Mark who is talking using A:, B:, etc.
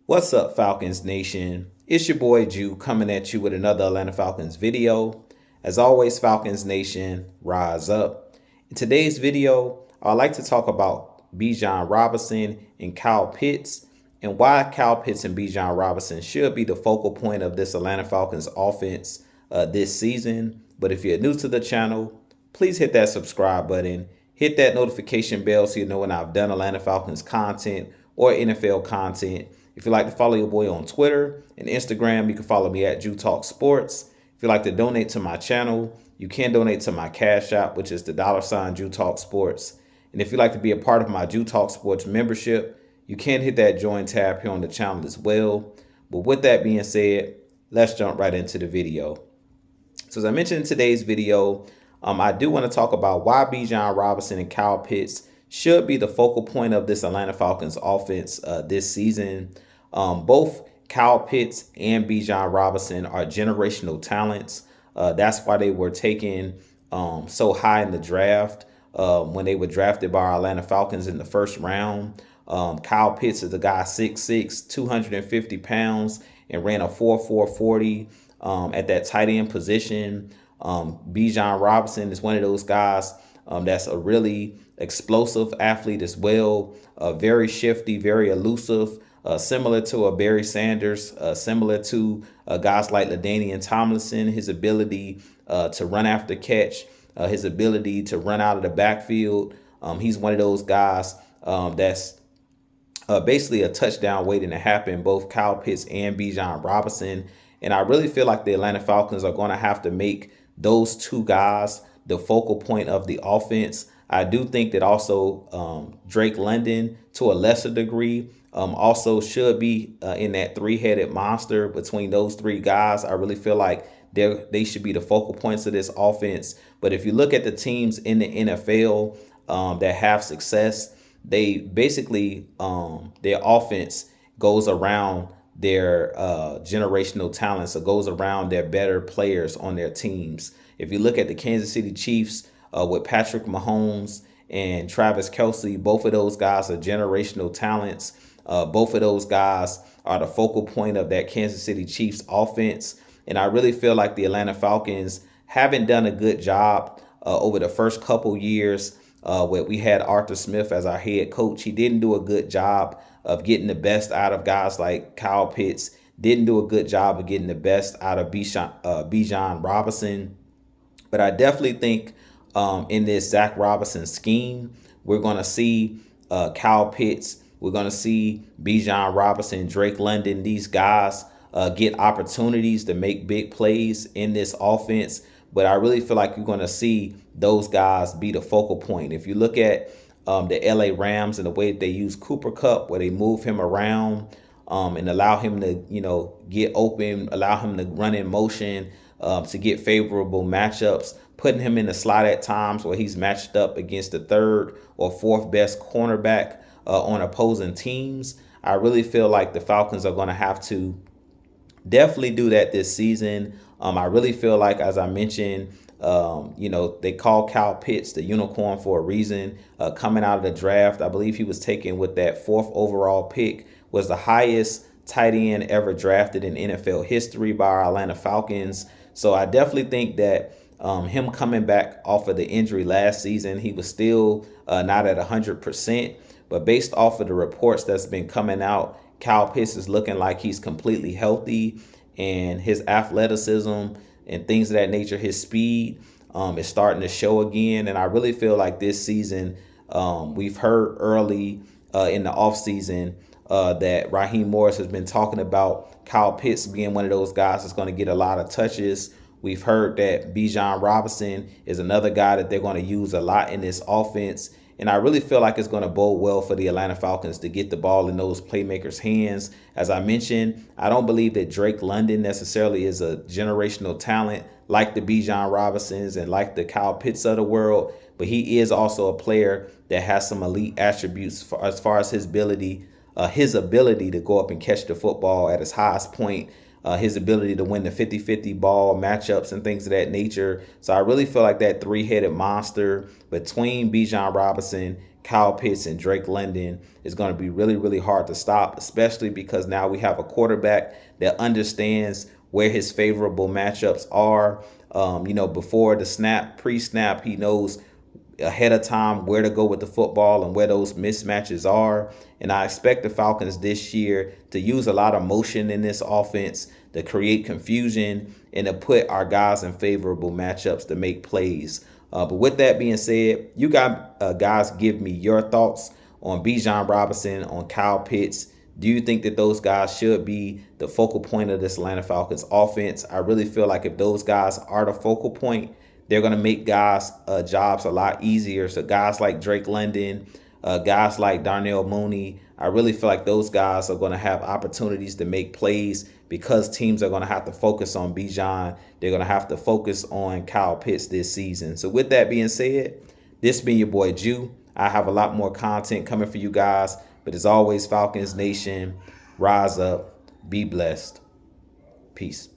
A: What's up, Falcons Nation? It's your boy Jew coming at you with another Atlanta Falcons video. As always, Falcons Nation, rise up. In today's video, I'd like to talk about Bijan Robinson and Kyle Pitts and why Kyle Pitts and Bijan Robinson should be the focal point of this Atlanta Falcons offense this season. But if you're new to the channel, please hit that subscribe button, hit that notification bell so you know when I've done Atlanta Falcons content or NFL content. If you'd like to follow your boy on Twitter and Instagram, you can follow me at Jew Talk Sports. If you'd like to donate to my channel, you can donate to my Cash App, which is the $ Jew Talk Sports. And if you'd like to be a part of my Jew Talk Sports membership, you can hit that join tab here on the channel as well. But with that being said, let's jump right into the video. So as I mentioned in today's video, I do want to talk about why Bijan Robinson and Kyle Pitts should be the focal point of this Atlanta Falcons offense this season. Both Kyle Pitts and Bijan Robinson are generational talents. That's why they were taken so high in the draft when they were drafted by our Atlanta Falcons in the first round. Kyle Pitts is a guy 6'6", 250 pounds, and ran a 4.4 40 at that tight end position. Bijan Robinson is one of those guys that's a really explosive athlete as well, very shifty, very elusive, similar to a Barry Sanders, similar to guys like LaDainian Tomlinson. His ability to run after catch, his ability to run out of the backfield. He's one of those guys that's basically a touchdown waiting to happen, both Kyle Pitts and Bijan Robinson. And I really feel like the Atlanta Falcons are going to have to make those two guys the focal point of the offense. I do think that also Drake London, to a lesser degree, also should be in that three-headed monster between those three guys. I really feel like they should be the focal points of this offense. But if you look at the teams in the NFL that have success, they basically their offense goes around their generational talents, or goes around their better players on their teams. If you look at the Kansas City Chiefs with Patrick Mahomes and Travis Kelce, both of those guys are generational talents. Both of those guys are the focal point of that Kansas City Chiefs offense. And I really feel like the Atlanta Falcons haven't done a good job over the first couple years where we had Arthur Smith as our head coach. He didn't do a good job of getting the best out of guys like Kyle Pitts, didn't do a good job of getting the best out of Bijan Robinson. But I definitely think in this Zach Robinson scheme, we're going to see Kyle Pitts, we're going to see Bijan Robinson, Drake London, these guys get opportunities to make big plays in this offense. But I really feel like you're going to see those guys be the focal point. If you look at the LA Rams and the way that they use Cooper Kupp, where they move him around and allow him to, get open, allow him to run in motion to get favorable matchups, putting him in the slot at times where he's matched up against the third or fourth best cornerback on opposing teams. I really feel like the Falcons are going to have to definitely do that this season. I really feel like, as I mentioned, they call Kyle Pitts the unicorn for a reason. Coming out of the draft, I believe he was taken with that 4th overall pick, was the highest tight end ever drafted in NFL history by our Atlanta Falcons. So I definitely think that him coming back off of the injury last season, he was still not at 100%. But based off of the reports that's been coming out, Kyle Pitts is looking like he's completely healthy, and his athleticism and things of that nature, his speed is starting to show again. And I really feel like this season, we've heard early in the offseason that Raheem Morris has been talking about Kyle Pitts being one of those guys that's going to get a lot of touches. We've heard that Bijan Robinson is another guy that they're going to use a lot in this offense. And I really feel like it's going to bode well for the Atlanta Falcons to get the ball in those playmakers' hands. As I mentioned, I don't believe that Drake London necessarily is a generational talent like the Bijan Robinsons and like the Kyle Pitts of the world, but he is also a player that has some elite attributes as far as his ability to go up and catch the football at his highest point, his ability to win the 50-50 ball matchups and things of that nature. So I really feel like that three-headed monster between Bijan Robinson, Kyle Pitts and Drake London is going to be really, really hard to stop, especially because now we have a quarterback that understands where his favorable matchups are. Before the snap, pre-snap, he knows ahead of time where to go with the football and where those mismatches are. And I expect the Falcons this year to use a lot of motion in this offense to create confusion and to put our guys in favorable matchups to make plays. But with that being said, you guys give me your thoughts on Bijan Robinson, on Kyle Pitts. Do you think that those guys should be the focal point of this Atlanta Falcons offense? I really feel like if those guys are the focal point, they're going to make guys' jobs a lot easier. So guys like Drake London, guys like Darnell Mooney, I really feel like those guys are going to have opportunities to make plays because teams are going to have to focus on Bijan. They're going to have to focus on Kyle Pitts this season. So with that being said, this been your boy Jew. I have a lot more content coming for you guys. But as always, Falcons Nation, rise up, be blessed. Peace.